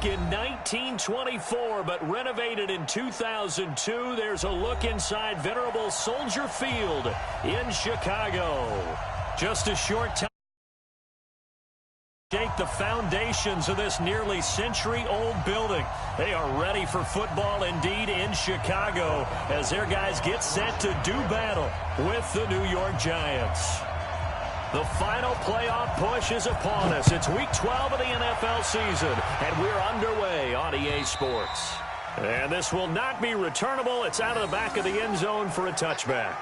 back in 1924, but renovated in 2002. There's a look inside venerable Soldier Field in Chicago. Just a short time. Shake the foundations of this nearly century-old building. They are ready for football indeed in Chicago as their guys get set to do battle with the New York Giants. The final playoff push is upon us. It's Week 12 of the NFL season, and we're underway on EA Sports. And this will not be returnable. It's out of the back of the end zone for a touchback.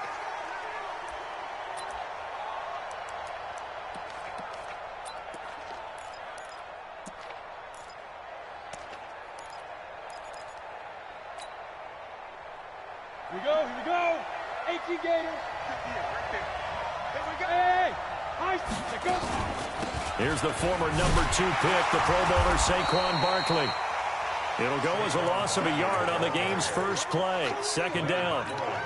Here we go. 18 Gators. Here we go. Hey. Here's the former number 2 pick, the Pro Bowler Saquon Barkley. It'll go as a loss of a yard on the game's first play. Second down.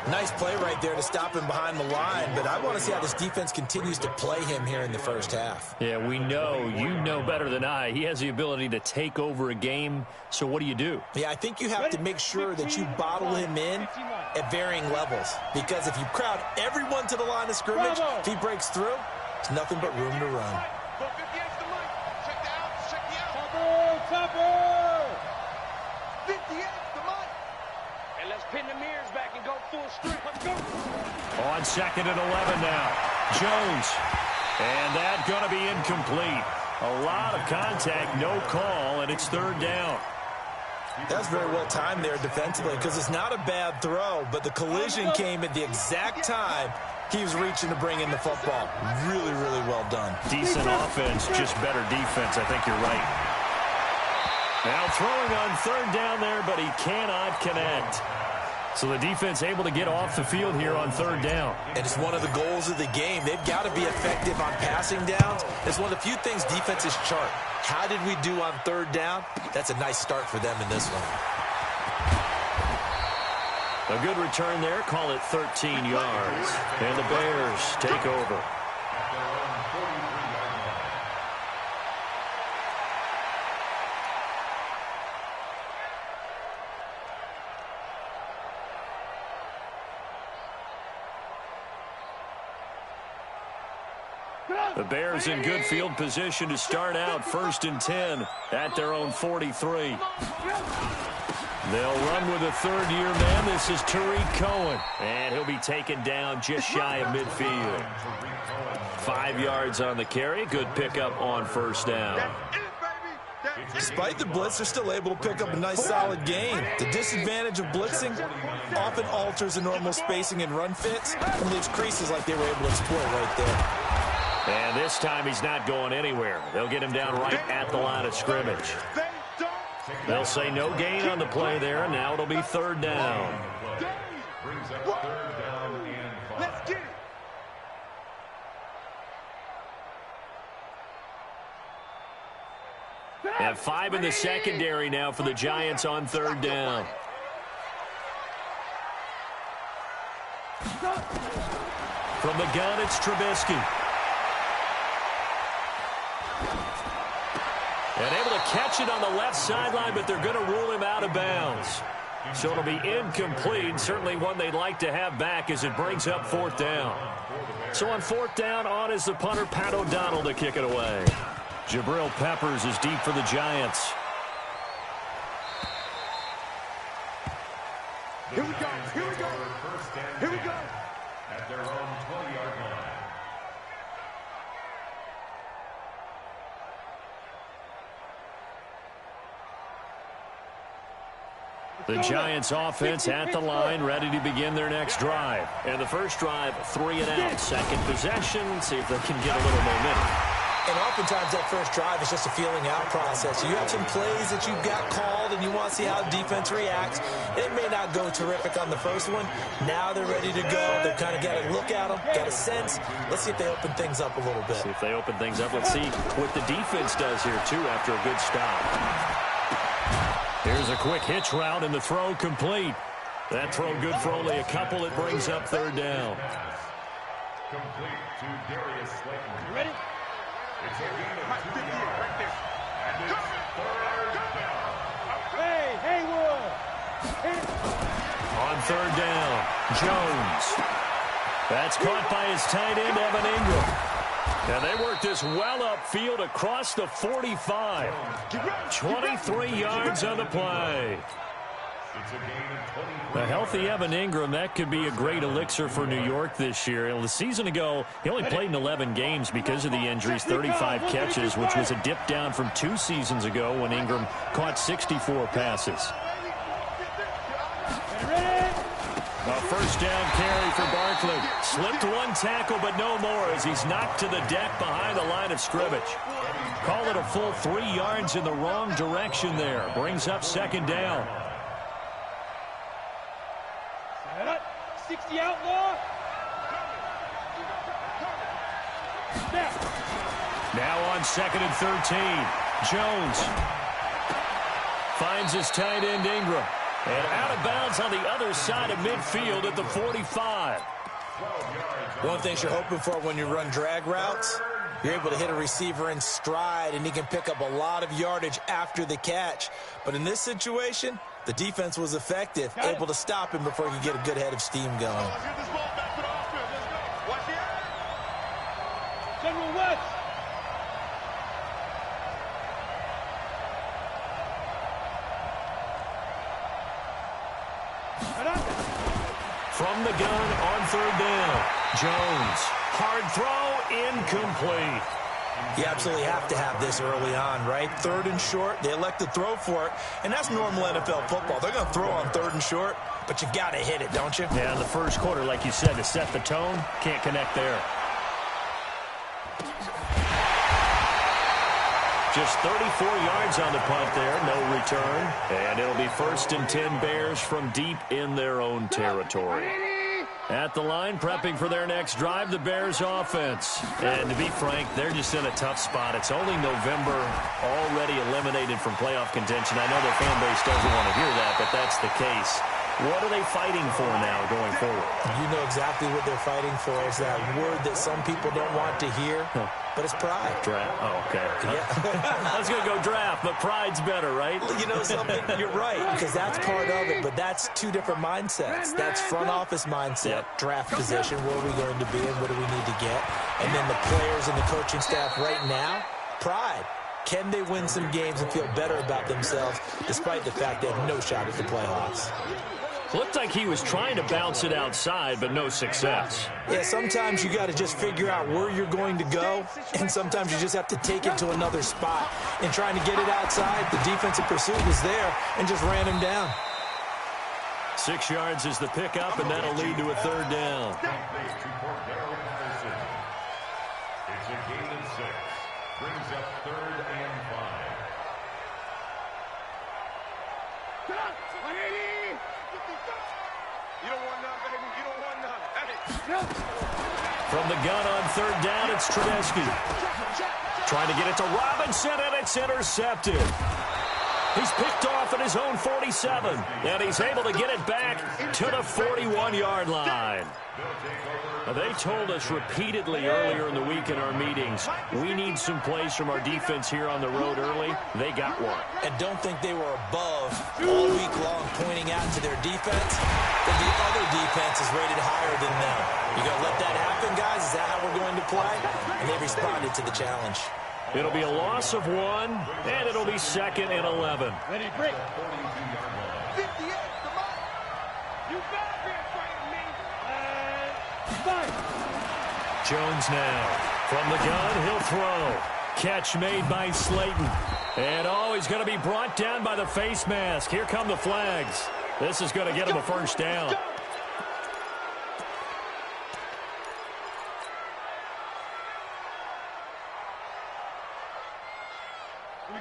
Nice play right there to stop him behind the line, but I want to see how this defense continues to play him here in the first half. Yeah, we know. You know better than I. He has the ability to take over a game, so what do? Yeah, I think you have to make sure that you bottle him in at varying levels, because if you crowd everyone to the line of scrimmage, if he breaks through, it's nothing but room to run. Pin the mirrors back and go full strength. Let's go. On 2nd and 11 now. Jones. And that's going to be incomplete. A lot of contact, no call, and it's 3rd down. That's very well timed there defensively, because it's not a bad throw, but the collision came at the exact time he was reaching to bring in the football. Really, really well done. Decent offense, just better defense. I think you're right. Now throwing on 3rd down there, but he cannot connect. So the defense able to get off the field here on 3rd down. And it's one of the goals of the game. They've got to be effective on passing downs. It's one of the few things defenses chart. How did we do on 3rd down? That's a nice start for them in this one. A good return there. Call it 13 yards. And the Bears take over. The Bears in good field position to start out 1st and 10 at their own 43. They'll run with a 3rd-year man. This is Tariq Cohen. And he'll be taken down just shy of midfield. 5 yards on the carry. Good pickup on 1st down. Despite the blitz, they're still able to pick up a nice solid gain. The disadvantage of blitzing often alters the normal spacing and run fits and leaves creases like they were able to exploit right there. And this time he's not going anywhere. They'll get him down right at the line of scrimmage. They'll say no gain on the play there, and now it'll be 3rd down. Brings up 3rd down and 5. Let's get it. And 5 in the secondary now for the Giants on 3rd down. From the gun, it's Trubisky. And able to catch it on the left sideline, but they're going to rule him out of bounds. So it'll be incomplete. Certainly one they'd like to have back as it brings up 4th down. So on 4th down, on is the punter, Pat O'Donnell, to kick it away. Jabril Peppers is deep for the Giants. Here we go. At their own 20-yard line. The Giants offense at the line, ready to begin their next drive. And the first drive, 3 and out. Second possession, see if they can get a little momentum. And oftentimes that first drive is just a feeling out process. You have some plays that you've got called and you want to see how the defense reacts. It may not go terrific on the first one. Now they're ready to go. They've kind of got a look at them, got a sense. Let's see if they open things up a little bit. See if they open things up. Let's see what the defense does here, too, after a good stop. Here's a quick hitch route and the throw complete. That throw good for only a couple. It brings up 3rd down. Complete to Darius Slayton. You ready? It's a gain of 2 yards. Right there. And it's 3rd down. third down. Jones. That's caught by his tight end, Evan Ingram. And they work this well upfield across the 45. 23 yards on the play. A healthy Evan Ingram, that could be a great elixir for New York this year. A season ago, he only played in 11 games because of the injuries, 35 catches, which was a dip down from 2 seasons ago when Ingram caught 64 passes. A first down carry for Barkley. Slipped one tackle, but no more as he's knocked to the deck behind the line of scrimmage. Call it a full 3 yards in the wrong direction there. Brings up second down. 60 outlaw. Now on second and 13. Jones finds his tight end Ingram. And out of bounds on the other side of midfield at the 45. One of the things you're hoping for when you run drag routes, you're able to hit a receiver in stride, and he can pick up a lot of yardage after the catch. But in this situation, the defense was effective, able to stop him before he could get a good head of steam going. General West. From the gun on third down. Jones. Hard throw, incomplete. You absolutely have to have this early on, right? Third and short, they elect to throw for it, and that's normal NFL football. They're going to throw on third and short, but you got to hit it, don't you? Yeah, in the first quarter, like you said, to set the tone, can't connect there. Just 34 yards on the punt there, no return. And it'll be first and 10 Bears from deep in their own territory. At the line, prepping for their next drive, the Bears offense. And to be frank, they're just in a tough spot. It's only November, already eliminated from playoff contention. I know their fan base doesn't want to hear that, but that's the case. What are they fighting for now going forward? You know exactly what they're fighting for. Is that word that some people don't want to hear, but it's pride. Draft. Oh, okay. Yeah. I was going to go draft, but pride's better, right? You know something? You're right, because that's part of it, but that's two different mindsets. That's front office mindset, draft position, where are we going to be and what do we need to get? And then the players and the coaching staff right now, pride. Can they win some games and feel better about themselves despite the fact they have no shot at the playoffs? Looked like he was trying to bounce it outside, but no success. Yeah, sometimes you got to just figure out where you're going to go, and sometimes you just have to take it to another spot. And trying to get it outside, the defensive pursuit was there and just ran him down. 6 yards is the pickup, and that'll lead to a third down. It's a gain of 6. Brings up third and 5. You don't want none, baby. You don't want none. Hey. From the gun on third down, it's Trubisky. Trying to get it to Robinson, and it's intercepted. He's picked off at his own 47, and he's able to get it back to the 41-yard line. They told us repeatedly earlier in the week in our meetings, we need some plays from our defense here on the road early. They got one. And don't think they were above all week long pointing out to their defense that the other defense is rated higher than them. You going to let that happen, guys? Is that how we're going to play? And they responded to the challenge. It'll be a loss of 1, and it'll be second and 11. Ready, break. 58, come on. You better be afraid of me. And fight. Jones now. From the gun, he'll throw. Catch made by Slayton. And, he's going to be brought down by the face mask. Here come the flags. This is going to get him a first down.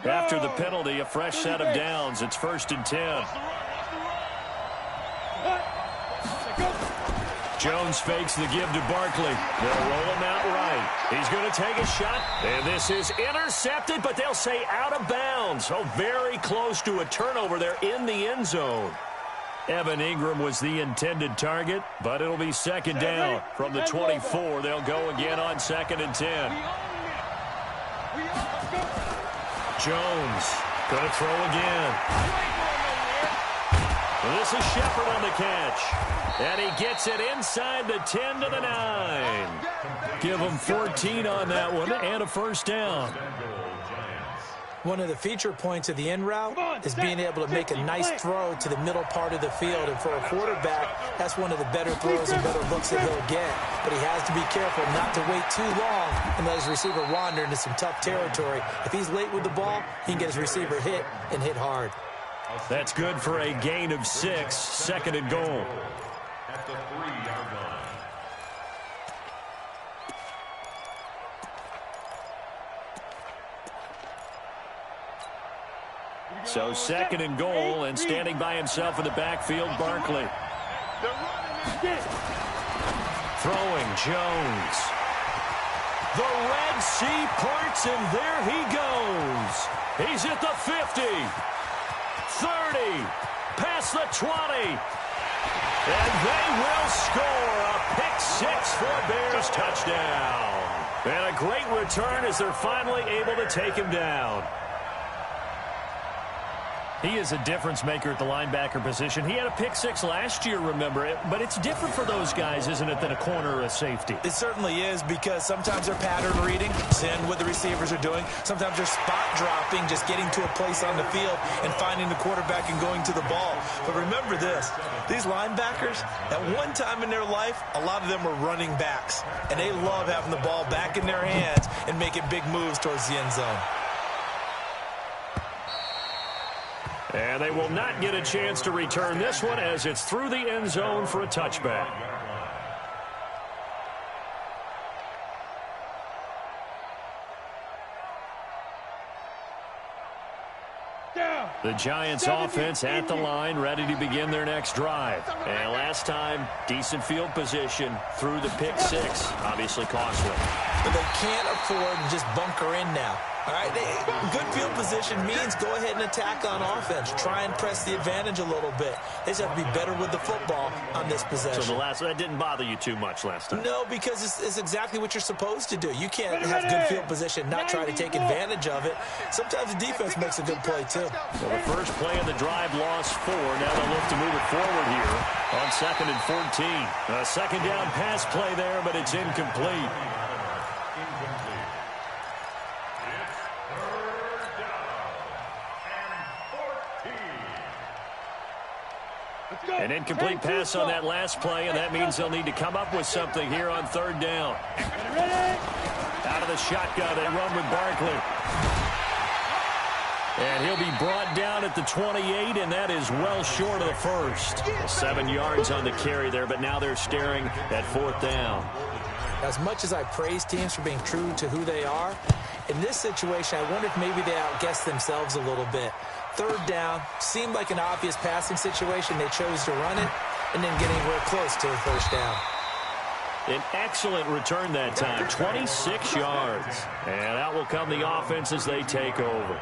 After the penalty, a fresh set of downs. It's first and 10. Jones fakes the give to Barkley. They'll roll him out right. He's going to take a shot. And this is intercepted, but they'll say out of bounds. So very close to a turnover there in the end zone. Evan Ingram was the intended target, but it'll be second down. From the 24, they'll go again on second and 10. Jones going to throw again. This is Shepard on the catch. And he gets it inside the 10 to the 9. Give him 14 on that one and a first down. One of the feature points of the in route is being able to make a nice throw to the middle part of the field. And for a quarterback, that's one of the better throws and better looks that he'll get. But he has to be careful not to wait too long and let his receiver wander into some tough territory. If he's late with the ball, he can get his receiver hit and hit hard. That's good for a gain of 6, second and goal. At the 3-yard line. So second and goal, and standing by himself in the backfield, Barkley. Throwing, Jones. The Red Sea parts, and there he goes. He's at the 50, 30, past the 20. And they will score a pick-6 for Bears touchdown. And a great return as they're finally able to take him down. He is a difference maker at the linebacker position. He had a pick-6 last year, remember it, but it's different for those guys, isn't it, than a corner or a safety? It certainly is, because sometimes they're pattern reading, seeing what the receivers are doing. Sometimes they're spot dropping, just getting to a place on the field and finding the quarterback and going to the ball. But remember this, these linebackers, at one time in their life, a lot of them were running backs, and they love having the ball back in their hands and making big moves towards the end zone. And they will not get a chance to return this one as it's through the end zone for a touchback. The Giants offense at the line, ready to begin their next drive. And last time, decent field position through the pick-6, obviously costly. But they can't afford to just bunker in now. All right, good field position means go ahead and attack on offense. Try and press the advantage a little bit. They just have to be better with the football on this possession. So that didn't bother you too much last time? No, because it's exactly what you're supposed to do. You can't have good field position, not try to take advantage of it. Sometimes the defense makes a good play, too. Well, the first play of the drive lost 4. Now they'll look to move it forward here on 2nd and 14. A second down pass play there, but it's incomplete. An incomplete pass on that last play, and that means they'll need to come up with something here on 3rd down. Out of the shotgun, they run with Barkley. And he'll be brought down at the 28, and that is well short of the first. 7 yards on the carry there, but now they're staring at 4th down. As much as I praise teams for being true to who they are, in this situation, I wonder if maybe they outguessed themselves a little bit. 3rd down, seemed like an obvious passing situation. They chose to run it and didn't get anywhere close to the 1st down. An excellent return that time, 26 yards. And out will come the offense as they take over.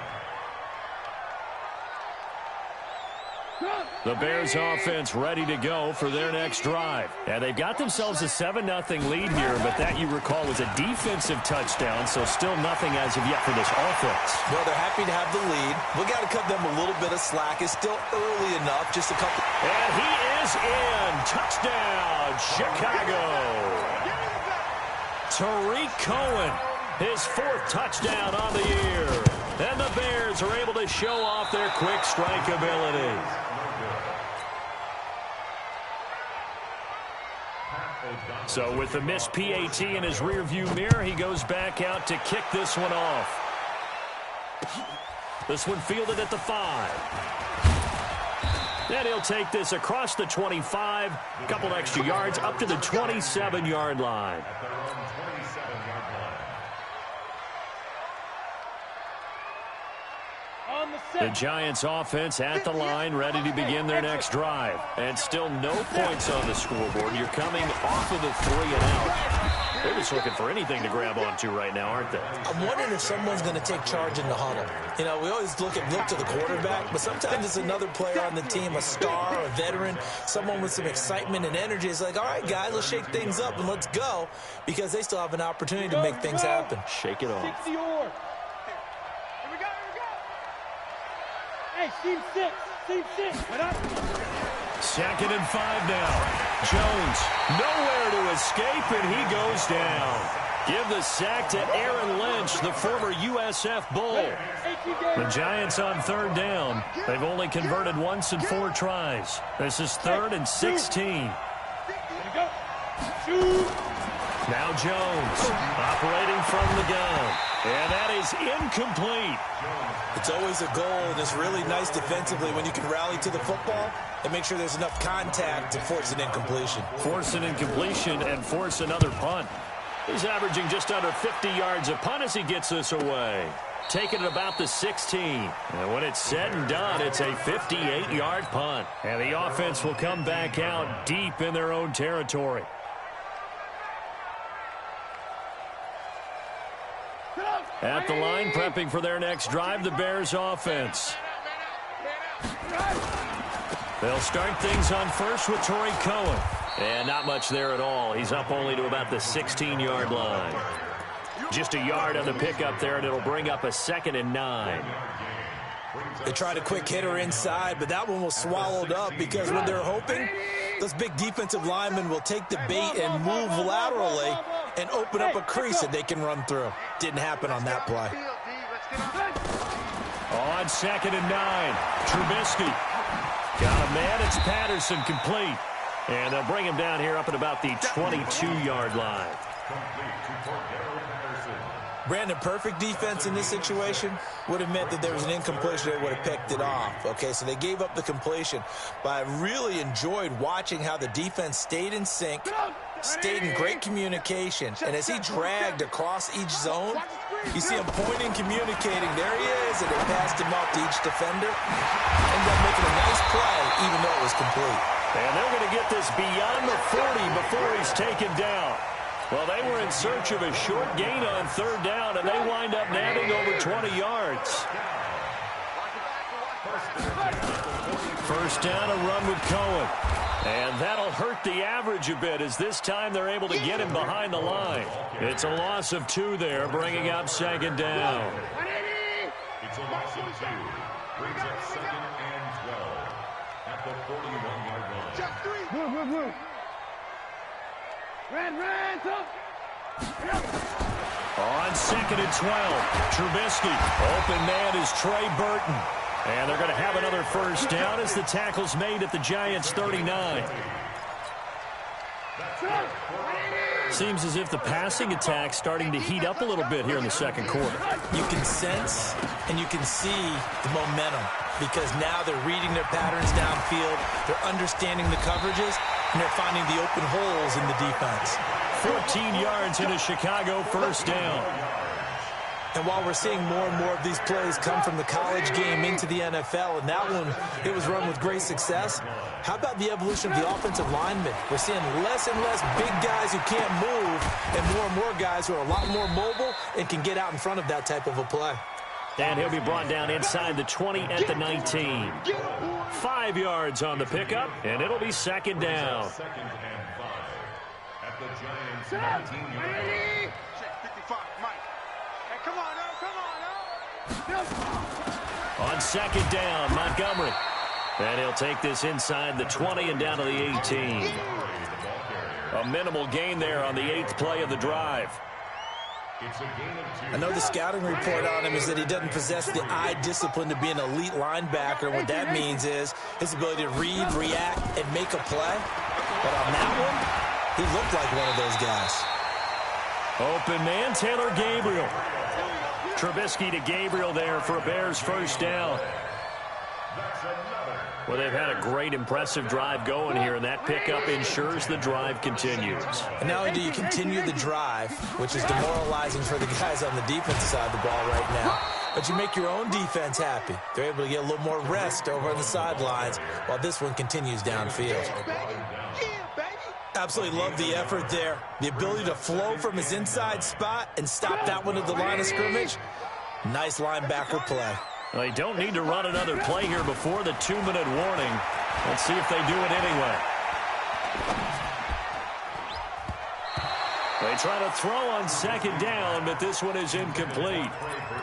The Bears offense ready to go for their next drive. And they've got themselves a 7-0 lead here, but that, you recall, was a defensive touchdown, so still nothing as of yet for this offense. Well, they're happy to have the lead. We got to cut them a little bit of slack. It's still early enough, just a couple. And he is in. Touchdown, Chicago. Tariq Cohen, his 4th touchdown on the year. And the Bears are able to show off their quick strike ability. So with the missed PAT in his rearview mirror, he goes back out to kick this one off. This one fielded at the 5. Then he'll take this across the 25, a couple extra yards, up to the 27-yard line. The Giants offense at the line, ready to begin their next drive. And still no points on the scoreboard. You're coming off of the 3 and out. They're just looking for anything to grab onto right now, aren't they? I'm wondering if someone's going to take charge in the huddle. You know, we always look to the quarterback, but sometimes it's another player on the team, a star, a veteran, someone with some excitement and energy. It's like, all right, guys, let's shake things up and let's go, because they still have an opportunity to make things happen. Shake it off. Hey, team 6. Team 6. What up? 2nd and 5 now. Jones nowhere to escape, and he goes down. Give the sack to Aaron Lynch, the former USF Bull. The Giants on 3rd down. They've only converted once in 4 tries. This is 3rd and 16. Now Jones operating from the gun. And that is incomplete. It's always a goal, and it's really nice defensively when you can rally to the football and make sure there's enough contact to force an incompletion. Force an incompletion and force another punt. He's averaging just under 50 yards a punt as he gets this away. Taking it about the 16. And when it's said and done, it's a 58-yard punt. And the offense will come back out deep in their own territory. At the line, prepping for their next drive, the Bears offense. They'll start things on first with Torrey Cohen. And not much there at all. He's up only to about the 16-yard line. Just a yard on the pickup there, and it'll bring up a 2nd and 9. They tried a quick hitter inside, but that one was swallowed up because when they're hoping, those big defensive linemen will take the bait and move laterally and open up a crease that they can run through. Didn't happen on that play. On 2nd and 9, Trubisky. Got a man, it's Patterson, complete. And they'll bring him down here up at about the 22-yard line. Brandon, perfect defense in this situation would have meant that there was an incompletion. They would have picked it off. Okay, so they gave up the completion. But I really enjoyed watching how the defense stayed in sync, stayed in great communication. And as he dragged across each zone, you see him pointing, communicating. There he is, and they passed him up to each defender. Ended up making a nice play, even though it was complete. And they're going to get this beyond the 40 before he's taken down. Well, they were in search of a short gain on 3rd down, and they wind up nabbing over 20 yards. First down, a run with Cohen. And that'll hurt the average a bit as this time they're able to get him behind the line. It's a loss of 2 there, bringing up 2nd down. It's a loss of 2. Brings up 2nd and 12 at the 41-yard line. Just 3. Ran, On 2nd and 12, Trubisky. Open man is Trey Burton. And they're going to have another first down as the tackle's made at the Giants' 39. Seems as if the passing attack's starting to heat up a little bit here in the 2nd quarter. You can sense and you can see the momentum because now they're reading their patterns downfield, they're understanding the coverages, and they're finding the open holes in the defense. 14 yards into Chicago, first down. And while we're seeing more and more of these plays come from the college game into the NFL, and that one, it was run with great success, how about the evolution of the offensive linemen? We're seeing less and less big guys who can't move and more guys who are a lot more mobile and can get out in front of that type of a play. And he'll be brought down inside the 20 at the 19. 5 yards on the pickup, and it'll be 2nd down. 2nd and 5 at the Giants' 19-yard line. Come on now. On 2nd down, Montgomery. And he'll take this inside the 20 and down to the 18. A minimal gain there on the 8th play of the drive. I know the scouting report on him is that he doesn't possess the eye discipline to be an elite linebacker. What that means is his ability to read, react, and make a play. But on that one, he looked like one of those guys. Open man, Taylor Gabriel. Trubisky to Gabriel there for a Bears first down. Well, they've had a great, impressive drive going here, and that pickup ensures the drive continues. And not only do you continue the drive, which is demoralizing for the guys on the defensive side of the ball right now, but you make your own defense happy. They're able to get a little more rest over on the sidelines while this one continues downfield. Absolutely love the effort there. The ability to flow from his inside spot and stop that one at the line of scrimmage. Nice linebacker play. They don't need to run another play here before the 2-minute warning. Let's see if they do it anyway. They try to throw on 2nd down, but this one is incomplete.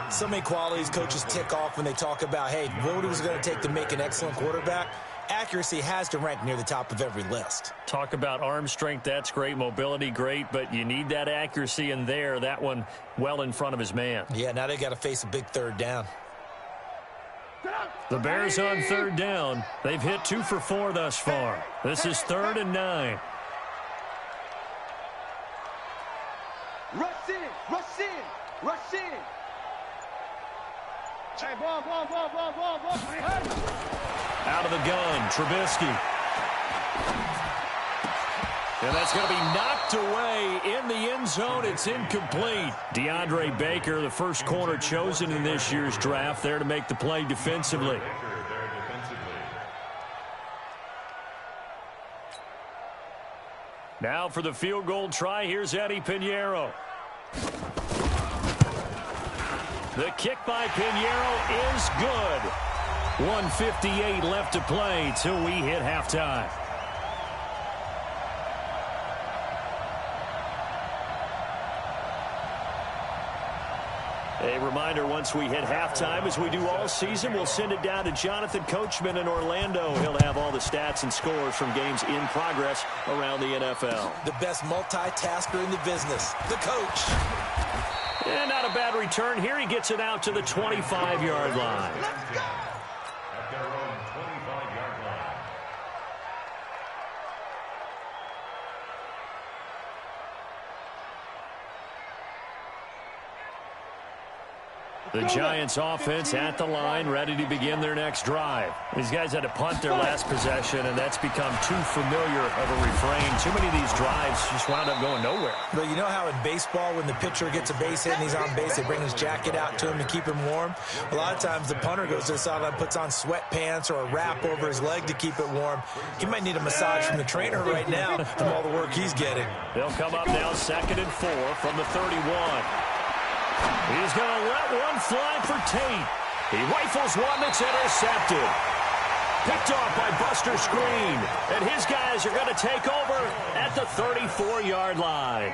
So many qualities coaches tick off when they talk about, hey, what it was going to take to make an excellent quarterback. accuracy has to rank near the top of every list. Talk about arm strength, that's great. Mobility, great, but you need that accuracy in there. That one well in front of his man. Yeah, now they got to face a big third down. The Bears on third down. They've hit 2 for 4 thus far. This is 3rd and 9. Rush in, rush in, rush in. Hey, ball. Out of the gun, Trubisky. And that's going to be knocked away in the end zone. It's incomplete. DeAndre Baker, the first corner chosen in this year's draft, there to make the play defensively. Now for the field goal try, here's Eddie Pinheiro. The kick by Pinheiro is good. 1:58 left to play till we hit halftime. A reminder, once we hit halftime, as we do all season, we'll send it down to Jonathan Coachman in Orlando. He'll have all the stats and scores from games in progress around the NFL. The best multitasker in the business, the coach. And not a bad return here. He gets it out to the 25-yard line. Let's go. At their own 25-yard line. The Giants offense at the line, ready to begin their next drive. These guys had to punt their last possession, and that's become too familiar of a refrain. Too many of these drives just wound up going nowhere. But you know how in baseball, when the pitcher gets a base hit and he's on base, they bring his jacket out to him to keep him warm? A lot of times the punter goes to the sideline, puts on sweatpants or a wrap over his leg to keep it warm. He might need a massage from the trainer right now from all the work he's getting. They'll come up now 2nd and 4 from the 31. He's going to let one fly for Tate. He rifles one that's intercepted. Picked off by Buster Screen. And his guys are going to take over at the 34-yard line.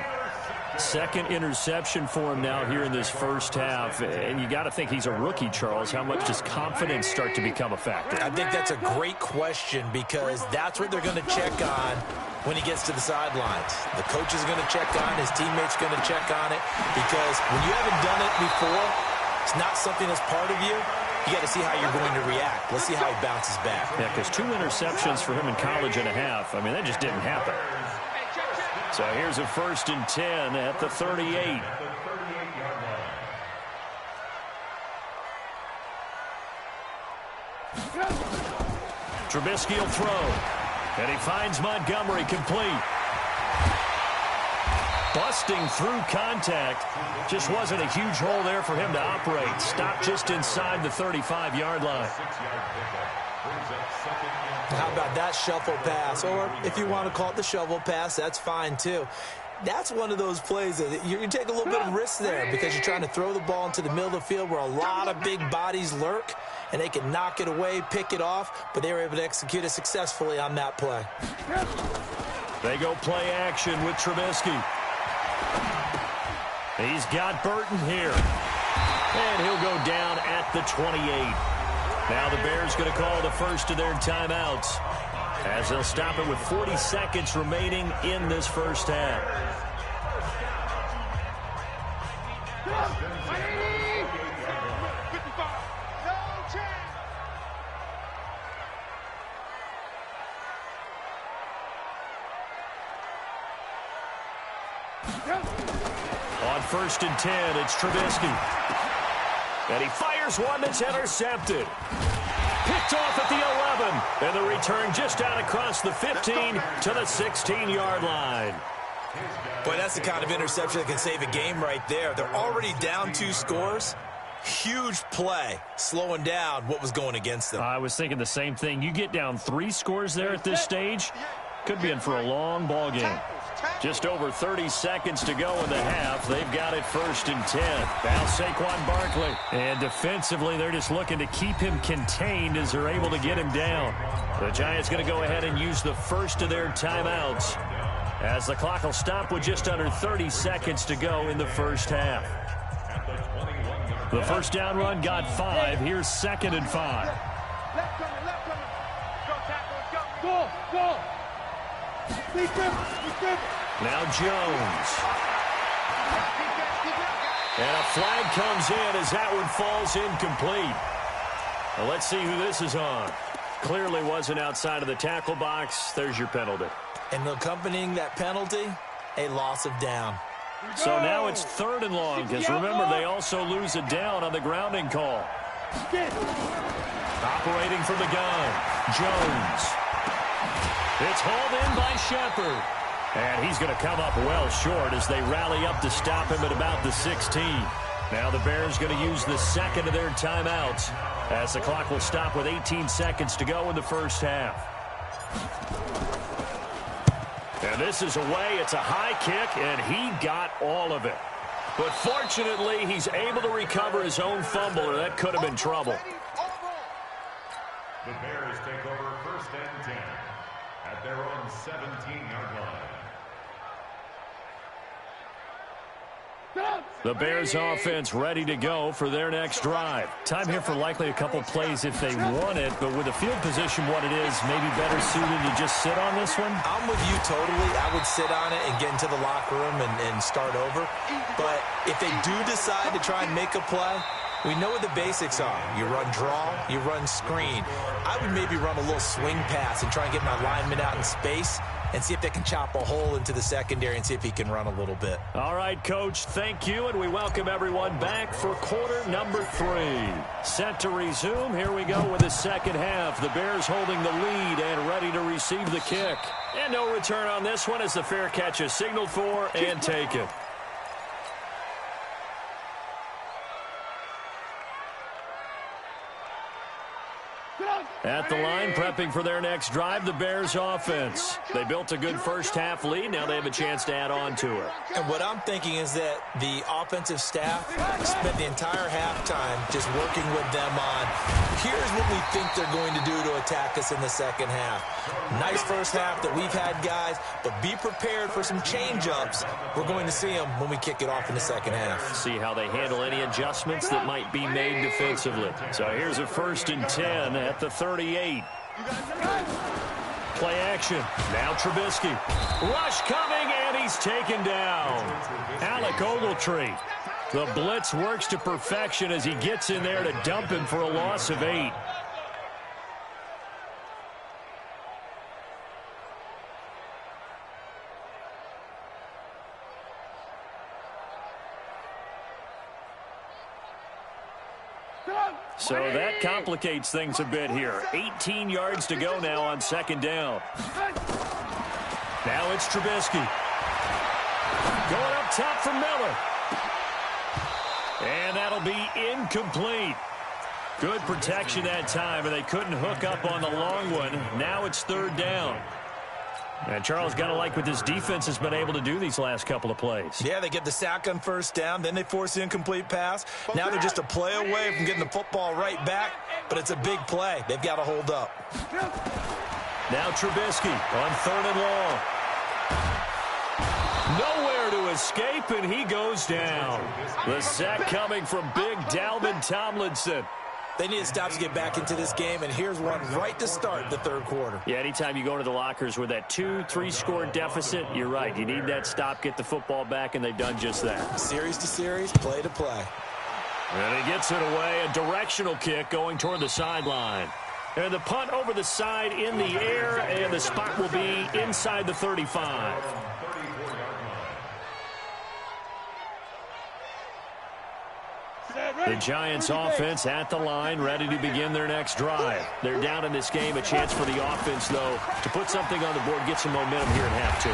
Second interception for him now here in this first half. And you got to think he's a rookie, Charles. How much does confidence start to become a factor? I think that's a great question because that's what they're going to check on when he gets to the sidelines. The coach is going to check on, his teammates going to check on it, because when you haven't done it before, it's not something that's part of you. You got to see how you're going to react. Let's see how he bounces back. Yeah, because 2 interceptions for him in college and a half. I mean, that just didn't happen. So here's a 1st and 10 at the 38. Trubisky will throw. And he finds Montgomery complete. Busting through contact. Just wasn't a huge hole there for him to operate. Stopped just inside the 35-yard line. How about that shuffle pass? Or if you want to call it the shovel pass, that's fine too. That's one of those plays that you take a little bit of risk there because you're trying to throw the ball into the middle of the field where a lot of big bodies lurk, and they can knock it away, pick it off, but they were able to execute it successfully on that play. They go play action with Trubisky. He's got Burton here. And he'll go down at the 28. Now the Bears going to call the first of their timeouts, as they'll stop it with 40 seconds remaining in this first half. On 1st and 10, it's Trubisky. And he fires one that's intercepted. Picked off at the 11. And the return just out across the 15 to the 16-yard line. Boy, that's the kind of interception that can save a game right there. They're already down 2 scores. Huge play, slowing down what was going against them. I was thinking the same thing. You get down 3 scores there at this stage, could be in for a long ball game. Just over 30 seconds to go in the half. They've got it 1st and 10. Now Saquon Barkley. And defensively, they're just looking to keep him contained as they're able to get him down. The Giants going to go ahead and use the first of their timeouts, as the clock will stop with just under 30 seconds to go in the first half. The first down run got 5. Here's 2nd and 5. Left coming. Go tackle. Go. Now Jones. And a flag comes in as that one falls incomplete. Well, let's see who this is on. Clearly wasn't outside of the tackle box. There's your penalty. And accompanying that penalty, a loss of down. So now it's 3rd and long, because remember, they also lose a down on the grounding call. Operating from the gun, Jones. It's hauled in by Shepard. And he's going to come up well short as they rally up to stop him at about the 16. Now the Bears going to use the second of their timeouts as the clock will stop with 18 seconds to go in the first half. And this is away. It's a high kick, and he got all of it. But fortunately, he's able to recover his own fumble, or that could have been trouble. The Bears take over 1st and 10 at their own 17-yard line. The Bears offense ready to go for their next drive. Time here for likely a couple plays if they want it, but with the field position what it is, maybe better suited to just sit on this one? I'm with you totally. I would sit on it and get into the locker room and start over. But if they do decide to try and make a play, we know what the basics are. You run draw, you run screen. I would maybe run a little swing pass and try and get my lineman out in space and see if they can chop a hole into the secondary and see if he can run a little bit. All right, Coach, thank you, and we welcome everyone back for quarter number 3. Set to resume. Here we go with the second half. The Bears holding the lead and ready to receive the kick. And no return on this one as the fair catch is signaled for and taken. At the line, prepping for their next drive, the Bears offense. They built a good first half lead. Now they have a chance to add on to it. And what I'm thinking is that the offensive staff spent the entire halftime just working with them on, here's what we think they're going to do to attack us in the second half. Nice first half that we've had, guys, but be prepared for some change-ups. We're going to see them when we kick it off in the second half. See how they handle any adjustments that might be made defensively. So here's a 1st and 10 at the 38. Play action. Now Trubisky. Rush coming, and he's taken down. Alec Ogletree. The blitz works to perfection as he gets in there to dump him for a loss of 8. So that complicates things a bit here. 18 yards to go now on 2nd down. Now it's Trubisky. Going up top for Miller. And that'll be incomplete. Good protection that time, and they couldn't hook up on the long one. Now it's 3rd down. And Charles, got to like what this defense has been able to do these last couple of plays. Yeah, they get the sack on 1st down, then they force the incomplete pass. Now they're just a play away from getting the football right back, but it's a big play. They've got to hold up. Now Trubisky on 3rd and long. Nowhere to escape, and he goes down. The sack coming from big Dalvin Tomlinson. They need to stop to get back into this game, and here's one right to start the 3rd quarter. Yeah, anytime you go into the lockers with that 2-3 score deficit, you're right. You need that stop, get the football back, and they've done just that. Series to series, play to play. And he gets it away, a directional kick going toward the sideline. And the punt over the side in the air, and the spot will be inside the 35. The Giants offense at the line, ready to begin their next drive. They're down in this game. A chance for the offense, though, to put something on the board, get some momentum here in half 2.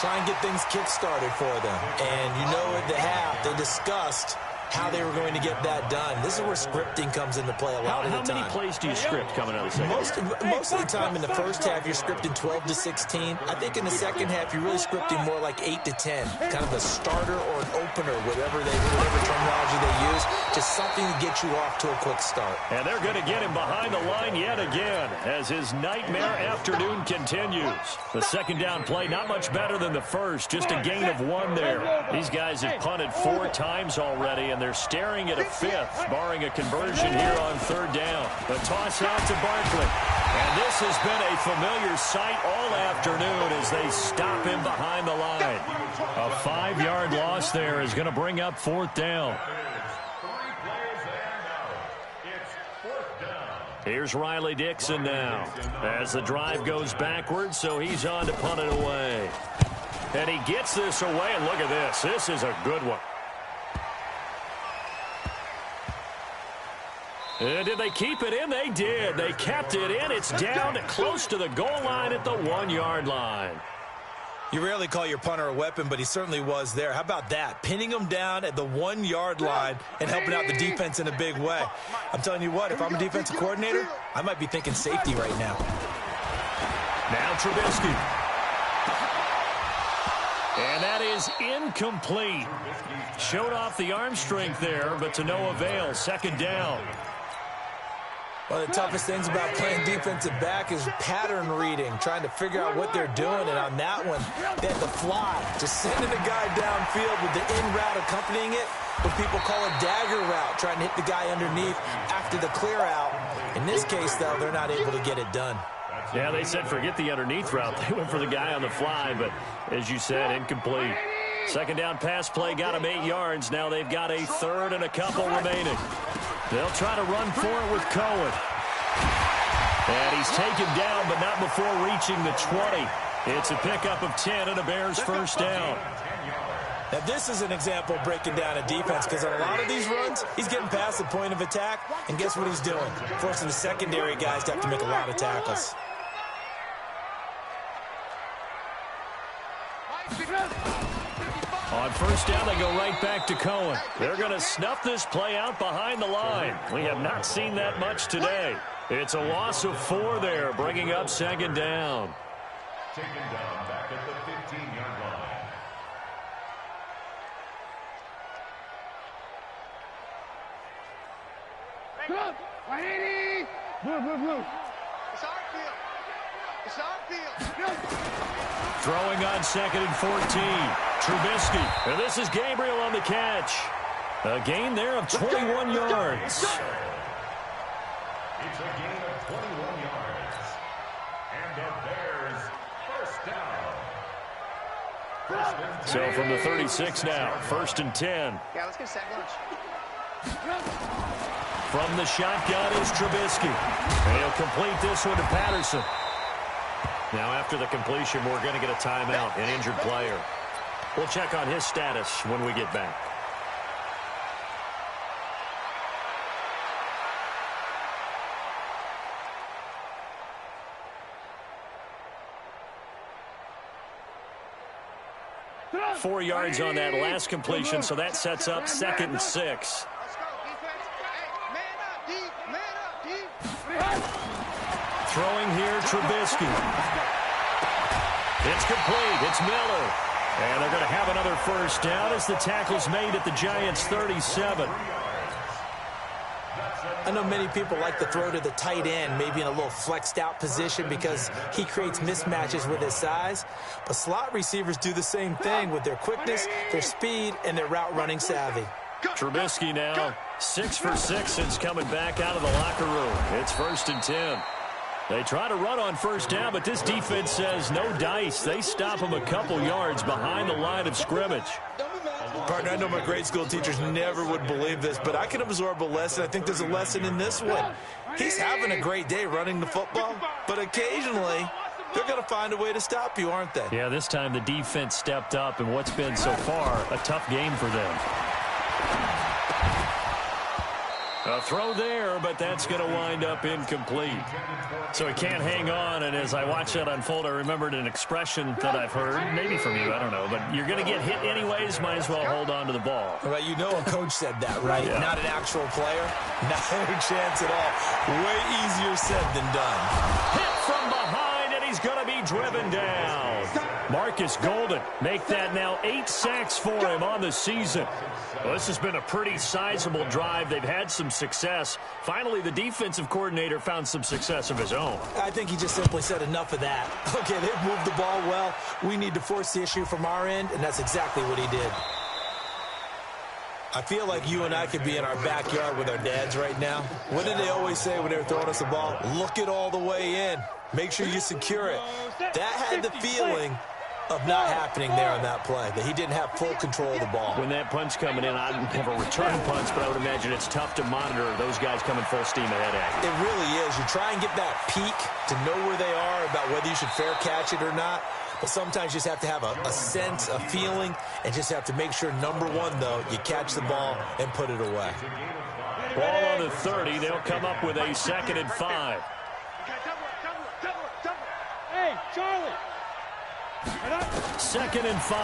Try and get things kick-started for them. And you know at the half, they discussed how they were going to get that done. This is where scripting comes into play a lot of the time. How many plays do you script coming out of the second half? Most of the time in the first half, you're scripting 12 to 16. I think in the second half, you're really scripting more like 8 to 10. Kind of a starter or an opener, whatever terminology they use. Just something to get you off to a quick start. And they're going to get him behind the line yet again as his nightmare afternoon continues. The 2nd down play, not much better than the first. Just a gain of 1 there. These guys have punted 4 times already, and they're staring at a 5th, barring a conversion here on 3rd down. The toss out to Barkley. And this This has been a familiar sight all afternoon as they stop him behind the line. A 5-yard loss there is going to bring up 4th down. Here's Riley Dixon now as the drive goes backwards, so he's on to punt it away. And he gets this away, and look at this. This is a good one. Did they keep it in? They did. They kept it in. It's down close to the goal line at the 1-yard line. You rarely call your punter a weapon, but he certainly was there. How about that? Pinning him down at the 1-yard line and helping out the defense in a big way. I'm telling you what, if I'm a defensive coordinator, I might be thinking safety right now. Now Trubisky. And that is incomplete. Showed off the arm strength there, but to no avail. 2nd down. One of the toughest things about playing defensive back is pattern reading, trying to figure out what they're doing. And on that one, they had to fly, just sending the guy downfield with the in route accompanying it, what people call a dagger route, trying to hit the guy underneath after the clear out. In this case, though, they're not able to get it done. Yeah, they said forget the underneath route. They went for the guy on the fly, but as you said, incomplete. 2nd down pass play got him 8 yards. Now they've got a 3rd and a couple remaining. They'll try to run for it with Cohen. And he's taken down, but not before reaching the 20. It's a pickup of 10 and a Bears 1st down. Now, this is an example of breaking down a defense, because on a lot of these runs, he's getting past the point of attack, and guess what he's doing? Forcing the secondary guys to have to make a lot of tackles. On 1st down, they go right back to Cohen. They're going to snuff this play out behind the line. We have not seen that much today. It's a loss of 4 there, bringing up 2nd down. Taken down back at the 15-yard line. Blue. It's our field. It's our field. Throwing on 2nd and 14. Trubisky. And this is Gabriel on the catch. A gain there of 21 yards. It's a gain of 21 yards. And the Bears 1st down. So from the 36 now, 1st and 10. Yeah, let's get sack lunch. From the shotgun is Trubisky. And he'll complete this one to Patterson. Now after the completion, we're going to get a timeout, an injured player. We'll check on his status when we get back. Four yards on that last completion, so that sets up 2nd and 6. Let's go, defense. Hey, man up, D. Man up, D. Throwing here, Trubisky. It's complete. It's Miller. And they're going to have another 1st down as the tackle's made at the Giants' 37. I know many people like to throw to the tight end, maybe in a little flexed out position because he creates mismatches with his size. But slot receivers do the same thing with their quickness, their speed, and their route running savvy. Trubisky now 6 for 6 since coming back out of the locker room. It's 1st and 10. They try to run on 1st down, but this defense says no dice. They stop him a couple yards behind the line of scrimmage. Partner, I know my grade school teachers never would believe this, but I can absorb a lesson. I think there's a lesson in this one. He's having a great day running the football, but occasionally they're going to find a way to stop you, aren't they? Yeah, this time the defense stepped up in what's been so far a tough game for them. A throw there, but that's going to wind up incomplete. So he can't hang on, and as I watch that unfold, I remembered an expression that I've heard, maybe from you, I don't know, but you're going to get hit anyways, might as well hold on to the ball. Well, you know a coach said that, right? Yeah. Not an actual player. No chance at all. Way easier said than done. Hit from behind, and he's going to be driven down. Marcus Golden make that now 8 sacks for him on the season. Well, this has been a pretty sizable drive. They've had some success. Finally, the defensive coordinator found some success of his own. I think he just simply said enough of that. Okay, they've moved the ball well. We need to force the issue from our end, and that's exactly what he did. I feel like you and I could be in our backyard with our dads right now. What did they always say when they were throwing us a ball? Look it all the way in. Make sure you secure it. That had the feeling of not happening there on that play, that he didn't have full control of the ball. When that punch coming in, I didn't have a return punch, but I would imagine it's tough to monitor those guys coming full steam ahead at you. It really is. You try and get that peek to know where they are, about whether you should fair catch it or not. But sometimes you just have to have a sense, a feeling, and just have to make sure, number one, though, you catch the ball and put it away. Ball on the 30. They'll come up with a 2nd and 5. Hey, Charlie. 2nd and 5.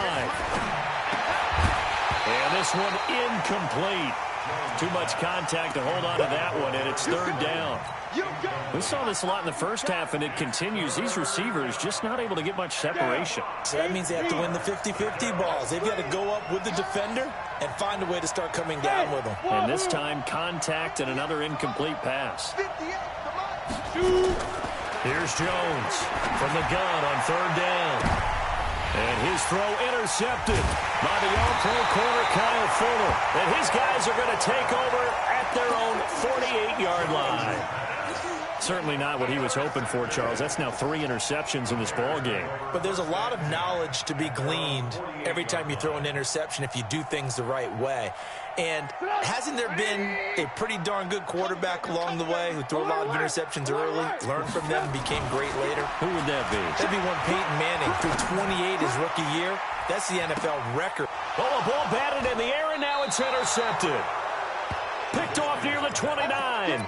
And this one incomplete. Too much contact to hold on to that one, and it's 3rd down. We saw this a lot in the first half, and it continues. These receivers just not able to get much separation. So that means they have to win the 50-50 balls. They've got to go up with the defender and find a way to start coming down with them. And this time, contact and another incomplete pass. Here's Jones from the gun on 3rd down. And his throw intercepted by the all-pro corner Kyle Fuller. And his guys are going to take over at their own 48-yard line. Certainly not what he was hoping for, Charles. That's now 3 interceptions in this ball game. But there's a lot of knowledge to be gleaned every time you throw an interception if you do things the right way. And hasn't there been a pretty darn good quarterback along the way who threw a lot of interceptions early, learned from them, and became great later? Who would that be? That'd be one Peyton Manning. Threw 28 his rookie year. That's the NFL record. Oh, a ball batted in the air, and now it's intercepted. Picked off near the 29.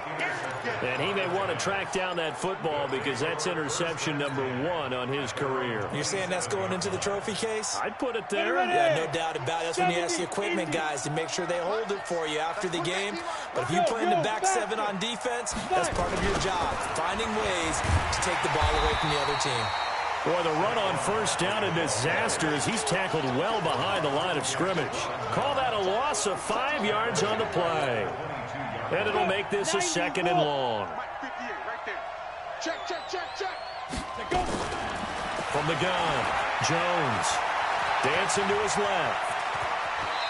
And he may want to track down that football because that's interception number 1 on his career. You're saying that's going into the trophy case? I'd put it there. Yeah, no doubt about it. That's when you ask the equipment guys to make sure they hold it for you after the game. But if you play in the back 7 on defense, that's part of your job, finding ways to take the ball away from the other team. Boy, the run on 1st down, a disaster as he's tackled well behind the line of scrimmage. Call that a loss of 5 yards on the play. And it'll make this a 2nd and long. Check. From the gun, Jones dancing to his left.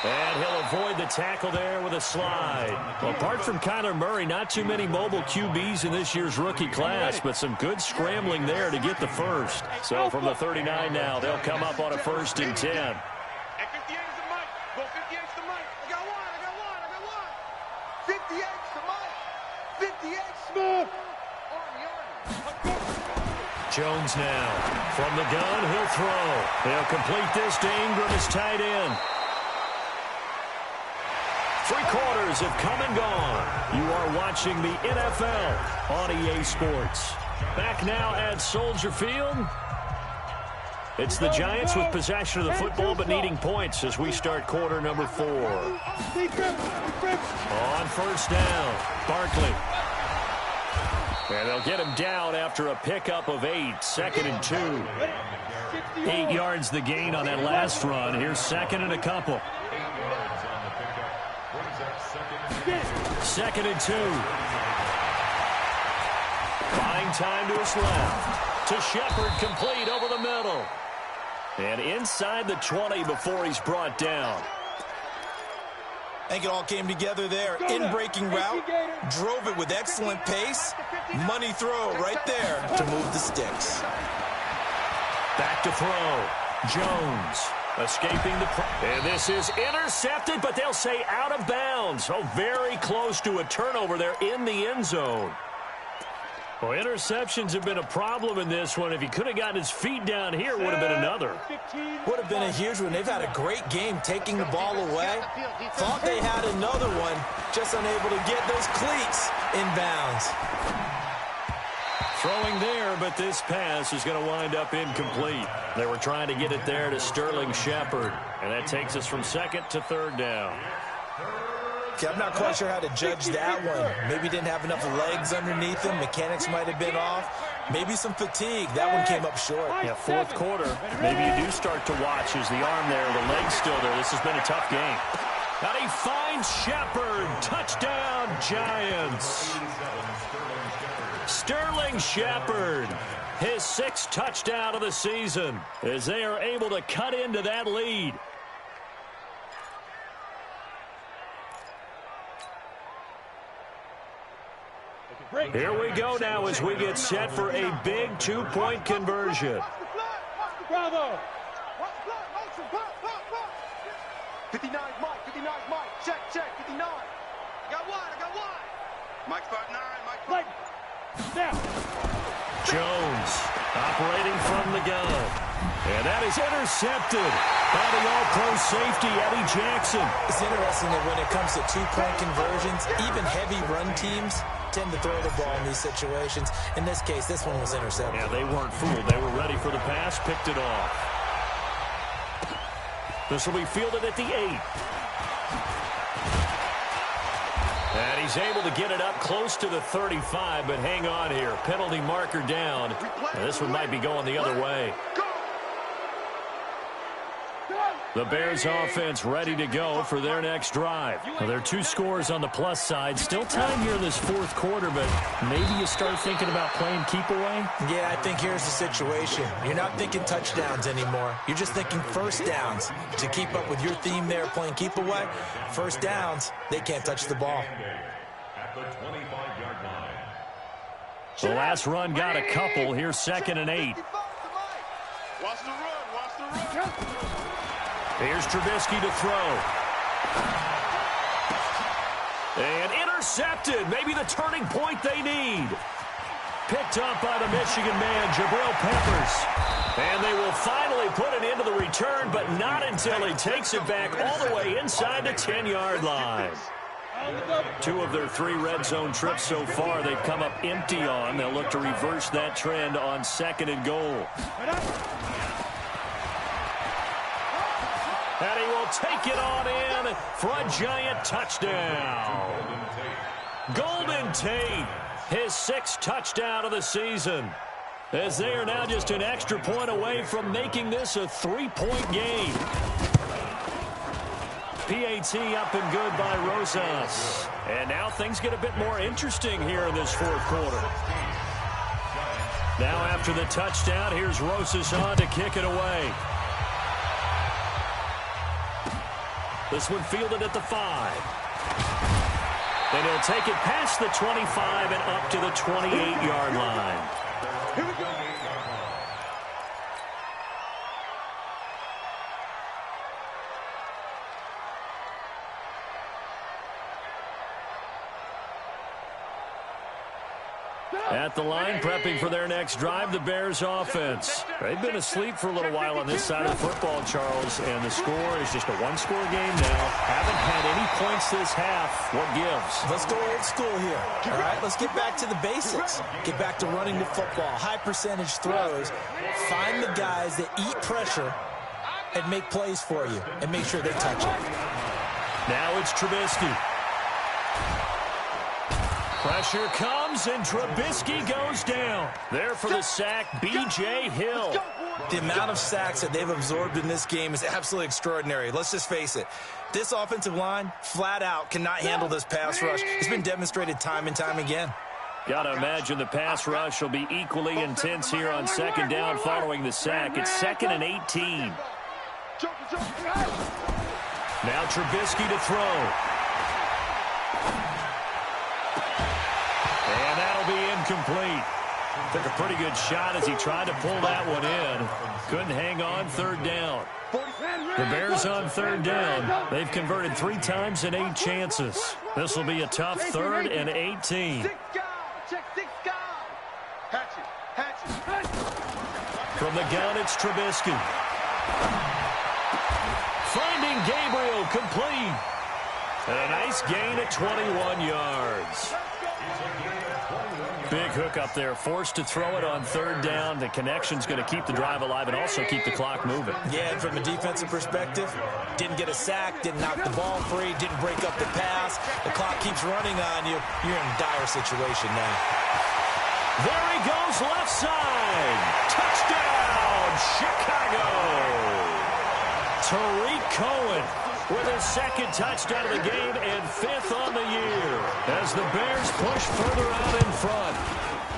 And he'll avoid the tackle there with a slide. Well, apart from Kyler Murray, not too many mobile QBs in this year's rookie class, but some good scrambling there to get the first. So from the 39 now, they'll come up on a 1st and 10. At 58 is the mic. Go 58 is the mic. I got one. 58 is the mic. 58 Smith. Jones now. From the gun, he'll throw. They'll complete this to Ingram as tight end. 3 quarters have come and gone. You are watching the NFL on EA Sports. Back now at Soldier Field. It's the Giants with possession of the football but needing points as we start quarter number 4. On 1st down, Barkley. And they'll get him down after a pickup of 8. 2nd and 2. 8 yards the gain on that last run. Here's 2nd and a couple. 2nd and 2. Buying time to his left. To Shepard, complete over the middle. And inside the 20 before he's brought down. I think it all came together there. In-breaking route, drove it with excellent pace. Money throw right there to move the sticks. Back to throw. Jones escaping the... And this is intercepted, but they'll say out of bounds. Oh, very close to a turnover there in the end zone. Well, interceptions have been a problem in this one. If he could have gotten his feet down here, would have been another. Would have been a huge one. They've had a great game taking the ball away. Thought they had another one, just unable to get those cleats in bounds. Throwing there, but this pass is going to wind up incomplete. They were trying to get it there to Sterling Shepard, and that takes us from 2nd to 3rd down. Okay, I'm not quite sure how to judge that one. Maybe didn't have enough legs underneath him. Mechanics might have been off. Maybe some fatigue. That one came up short. Yeah, 4th quarter. Maybe you do start to watch as the arm there, the leg's still there. This has been a tough game. And he finds Shepard. Touchdown, Giants. Sterling Shepard, his 6th touchdown of the season, as they are able to cut into that lead. Here we go now as we get set for a big two-point conversion. Bravo. 59, Mike. 59, Mike. Check. 59. I got one. Mike's part 9. Mike's part 9. Jones operating from the gun. And that is intercepted by the all-pro safety, Eddie Jackson. It's interesting that when it comes to two-point conversions, even heavy run teams tend to throw the ball in these situations. In this case, this one was intercepted. Yeah, they weren't fooled. They were ready for the pass, picked it off. This will be fielded at the 8. And he's able to get it up close to the 35, but hang on here. Penalty marker down. And this one might be going the other way. The Bears offense ready to go for their next drive. Well, there are 2 scores on the plus side. Still time here in this fourth quarter, but maybe you start thinking about playing keep away? Yeah, I think here's the situation. You're not thinking touchdowns anymore. You're just thinking first downs. To keep up with your theme there, playing keep away, first downs, they can't touch the ball. At the 25-yard line. The last run got a couple. Here's 2nd and 8. Watch the run. Here's Trubisky to throw. And intercepted. Maybe the turning point they need. Picked up by the Michigan man, Jabril Peppers. And they will finally put an end to the return, but not until he takes it back all the way inside the 10-yard line. 2 of their 3 red zone trips so far they've come up empty on. They'll look to reverse that trend on 2nd and goal. And he will take it on in for a giant touchdown. Golden Tate, his 6th touchdown of the season, as they are now just an extra point away from making this a 3-point game. PAT up and good by Rosas. And now things get a bit more interesting here in this fourth quarter. Now after the touchdown, here's Rosas on to kick it away. This one fielded at the 5. And he'll take it past the 25 and up to the 28-yard line. Here we go. At the line, prepping for their next drive, the Bears offense. They've been asleep for a little while on this side of the football, Charles, and the score is just a one-score game now. Haven't had any points this half. What gives? Let's go old school here. All right, let's get back to the basics. Get back to running the football, high percentage throws. Find the guys that eat pressure and make plays for you and make sure they touch it. Now it's Trubisky. Pressure comes, and Trubisky goes down. There for the sack, B.J. Hill. The amount of sacks that they've absorbed in this game is absolutely extraordinary. Let's just face it. This offensive line, flat out, cannot handle this pass rush. It's been demonstrated time and time again. Got to imagine the pass rush will be equally intense here on 2nd down following the sack. It's 2nd and 18. Now Trubisky to throw. And that'll be incomplete. Took a pretty good shot as he tried to pull that one in. Couldn't hang on 3rd down. The Bears on 3rd down. They've converted 3 times in 8 chances. This will be a tough 3rd and 18. From the gun, it's Trubisky. Finding Gabriel complete. And a nice gain at 21 yards. Big hook up there, forced to throw it on 3rd down. The connection's going to keep the drive alive and also keep the clock moving. Yeah, and from a defensive perspective, didn't get a sack, didn't knock the ball free, didn't break up the pass. The clock keeps running on you. You're in a dire situation now. There he goes, left side. Touchdown, Chicago. Tariq Cohen with his 2nd touchdown of the game and 5th on the year as the Bears push further out in front.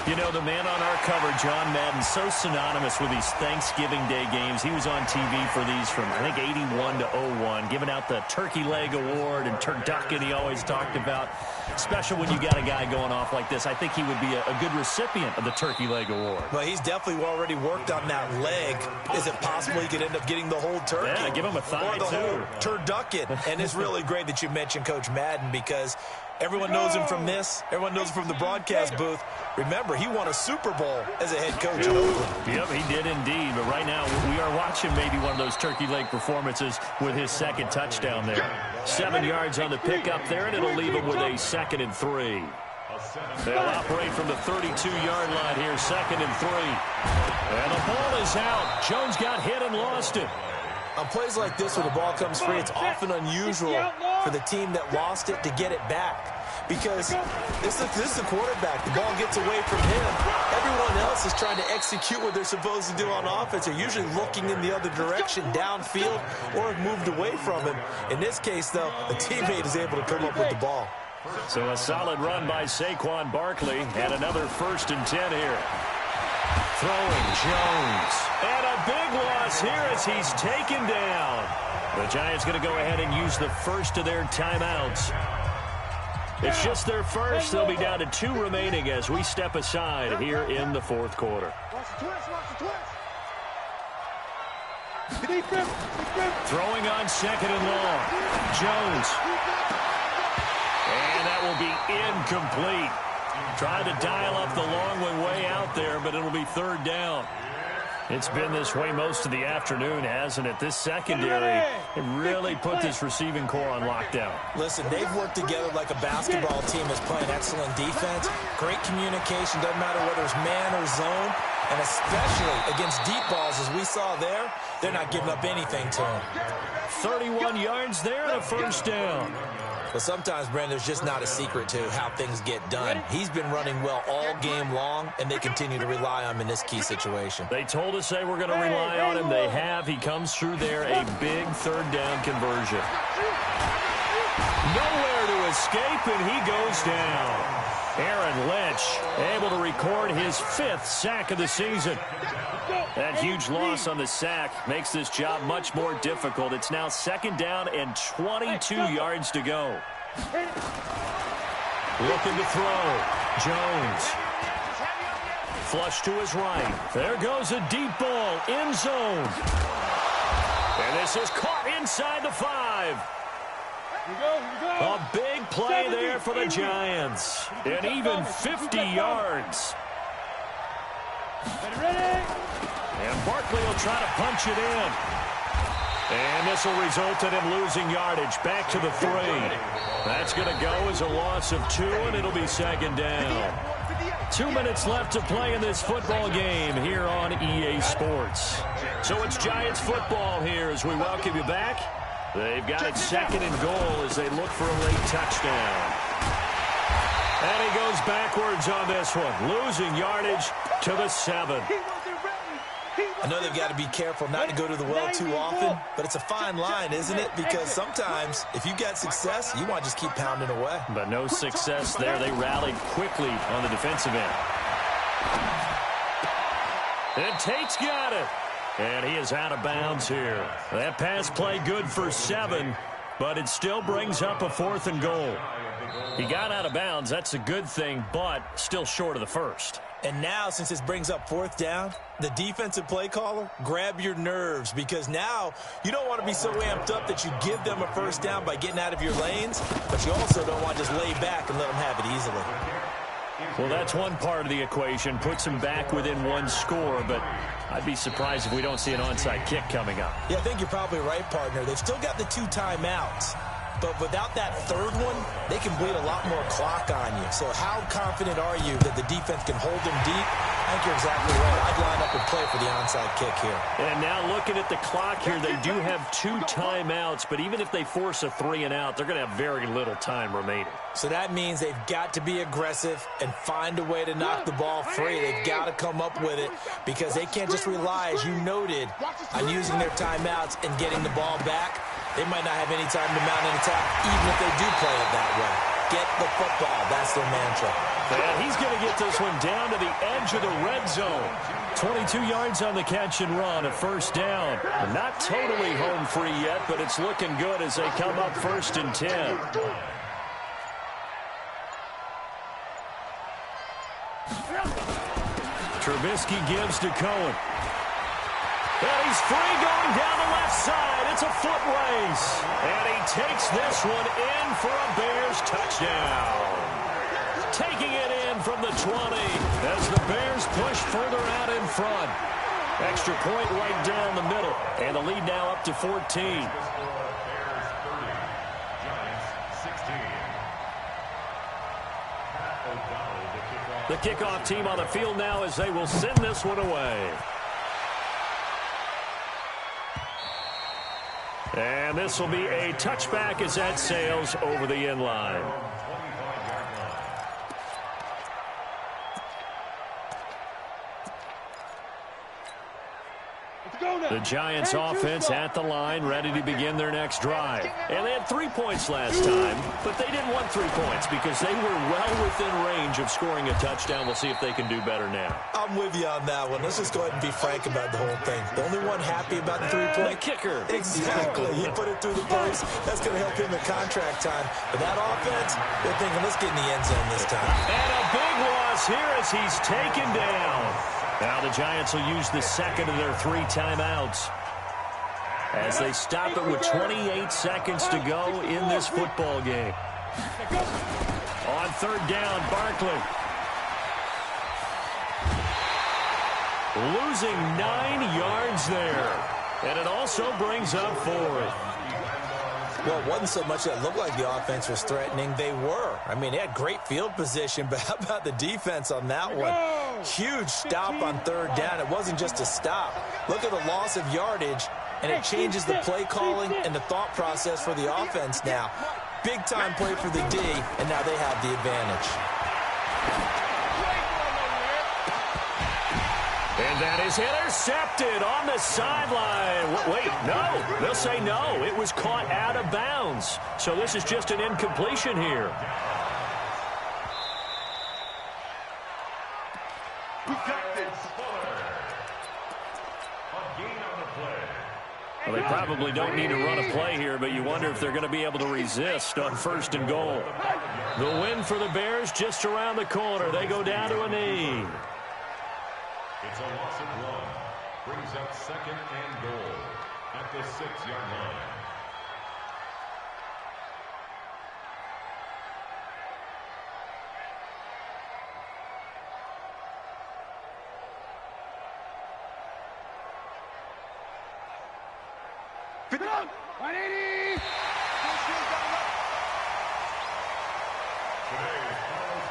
You know, the man on our cover, John Madden, so synonymous with these Thanksgiving Day games. He was on TV for these from, I think, 81 to 01, giving out the Turkey Leg Award and turducken he always talked about. Special when you got a guy going off like this. I think he would be a good recipient of the Turkey Leg Award. Well, he's definitely already worked on that leg. Is it possible he could end up getting the whole turkey? Yeah, give him a thigh, or the whole turducken. And it's really great that you mentioned Coach Madden, because everyone knows him from this. Everyone knows him from the broadcast booth. Remember, he won a Super Bowl as a head coach in Oakland. Yep, he did indeed. But right now, we are watching maybe one of those turkey leg performances with his second touchdown there. 7 yards on the pickup there, and it'll leave him with a 2nd and 3. They'll operate from the 32-yard line here, 2nd and 3. And the ball is out. Jones got hit and lost it. On plays like this, when the ball comes free, it's often unusual for the team that lost it to get it back. Because this is the quarterback. The ball gets away from him. Everyone else is trying to execute what they're supposed to do on offense. They're usually looking in the other direction, downfield, or have moved away from him. In this case, though, a teammate is able to come up with the ball. So a solid run by Saquon Barkley, and another 1st and 10 here. Throwing Jones. And a big loss here as he's taken down. The Giants going to go ahead and use the first of their timeouts. It's just their first. They'll be down to 2 remaining as we step aside here in the 4th quarter. Throwing on 2nd and long. Jones. And that will be incomplete. Trying to dial up the long one way out there, but it'll be 3rd down. It's been this way most of the afternoon, hasn't it? This secondary, it really put this receiving core on lockdown. Listen, they've worked together like a basketball team that's playing excellent defense. Great communication, doesn't matter whether it's man or zone. And especially against deep balls, as we saw there, they're not giving up anything to them. 31 yards there and a 1st down. But sometimes, Brandon, there's just not a secret to how things get done. He's been running well all game long, and they continue to rely on him in this key situation. They told us they were going to rely on him. They have. He comes through there, a big 3rd down conversion. Nowhere to escape, and he goes down. Aaron Lynch able to record his 5th sack of the season. That huge loss on the sack makes this job much more difficult. It's now 2nd down and 22 yards to go. Looking to throw. Jones. Flush to his right. There goes a deep ball. End zone. And this is caught inside the 5. A big play there for the Giants. And even 50 yards. And Barkley will try to punch it in. And this will result in him losing yardage. Back to the 3. That's going to go as a loss of 2, and it'll be 2nd down. 2 minutes left to play in this football game here on EA Sports. So it's Giants football here as we welcome you back. They've got it 2nd and goal as they look for a late touchdown. And he goes backwards on this one, losing yardage to the 7. I know they've got to be careful not to go to the well too often, but it's a fine line, isn't it? Because sometimes, if you've got success, you want to just keep pounding away. But no success there. They rallied quickly on the defensive end. And Tate's got it. And he is out of bounds here. That pass play good for 7, but it still brings up a 4th and goal. He got out of bounds. That's a good thing, but still short of the 1st. And now, since this brings up 4th down, the defensive play caller, grab your nerves, because now you don't want to be so amped up that you give them a 1st down by getting out of your lanes, but you also don't want to just lay back and let them have it easily. Well, that's one part of the equation. Puts them back within 1 score, but I'd be surprised if we don't see an onside kick coming up. Yeah, I think you're probably right, partner. They've still got the 2 timeouts. But without that 3rd one, they can bleed a lot more clock on you. So how confident are you that the defense can hold them deep? I think you're exactly right. I'd line up and play for the onside kick here. And now looking at the clock here, they do have 2 timeouts, but even if they force a 3 and out, they're going to have very little time remaining. So that means they've got to be aggressive and find a way to knock the ball free. They've got to come up with it because they can't just rely, as you noted, on using their timeouts and getting the ball back. They might not have any time to mount an attack, even if they do play it that way. get the football. That's their mantra. And he's going to get this one down to the edge of the red zone. 22 yards on the catch and run, a first down. Not totally home free yet, but it's looking good as they come up 1st and 10. Trubisky gives to Cohen. And he's free going down the left side. It's a foot race. And he takes this one in for a Bears touchdown. Taking it in from the 20 as the Bears push further out in front. Extra point right down the middle. And the lead now up to 14. The kickoff team on the field now as they will send this one away. And this will be a touchback as that sails over the end line. The Giants offense at the line, ready to begin their next drive. And they had 3 points last time, but they didn't want 3 points because they were well within range of scoring a touchdown. We'll see if they can do better now. I'm with you on that one. Let's just go ahead and be frank about the whole thing. The only one happy about the 3-point? The kicker. Exactly. He put it through the post. That's going to help him in contract time. But that offense, they're thinking, let's get in the end zone this time. And a big loss here as he's taken down. Now the Giants will use the second of their 3 timeouts as they stop it with 28 seconds to go in this football game. On 3rd down, Barkley. Losing 9 yards there. And it also brings up 4th. Well, it wasn't so much that it looked like the offense was threatening. They were. I mean, they had great field position, but how about the defense on that one? Huge stop on 3rd down. It wasn't just a stop. Look at the loss of yardage, and it changes the play calling and the thought process for the offense now. Big-time play for the D, and now they have the advantage. And that is intercepted on the sideline. Wait, no. They'll say no. It was caught out of bounds. So this is just an incompletion here. Well, they probably don't need to run a play here, but you wonder if they're going to be able to resist on 1st and goal. The win for the Bears just around the corner. They go down to a knee. It's a loss of 1. Brings up 2nd and goal at the 6-yard line.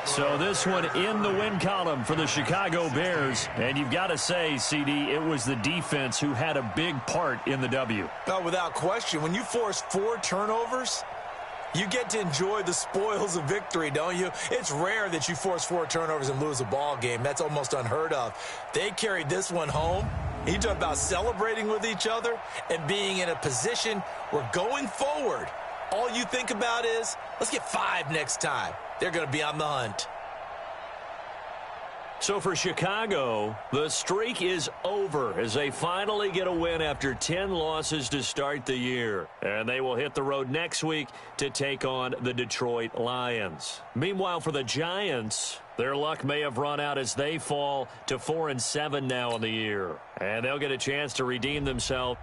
So this one in the win column for the Chicago Bears. And you've got to say, CD, it was the defense who had a big part in the W. Oh, without question. When you force 4 turnovers, you get to enjoy the spoils of victory, don't you? It's rare that you force 4 turnovers and lose a ball game. That's almost unheard of. They carried this one home. You talk about celebrating with each other and being in a position where going forward, all you think about is, let's get 5 next time. They're going to be on the hunt. So for Chicago, the streak is over as they finally get a win after 10 losses to start the year. And they will hit the road next week to take on the Detroit Lions. Meanwhile, for the Giants, their luck may have run out as they fall to 4-7 now in the year. And they'll get a chance to redeem themselves